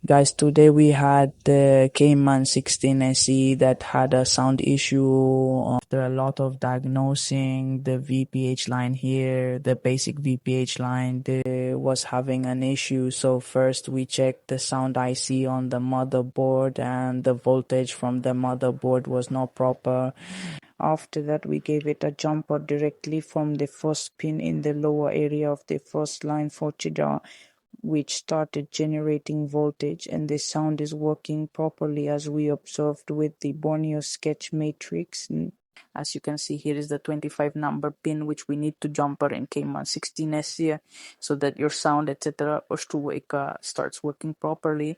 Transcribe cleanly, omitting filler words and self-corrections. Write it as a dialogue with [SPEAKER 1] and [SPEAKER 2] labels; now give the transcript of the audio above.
[SPEAKER 1] Guys, today we had the Camon 16 SE that had a sound issue. After a lot of diagnosing the VPH line here, the basic VPH line was having an issue. So first we checked the sound IC on the motherboard, and the voltage from the motherboard was not proper. After that, we gave it a jumper directly from the first pin in the lower area of the first line for Chida, which started generating voltage, and the sound is working properly as we observed with the Borneo sketch matrix. As you can see, here is the 25 number pin which we need to jumper in Camon 16S here, so that your sound etc. starts working properly.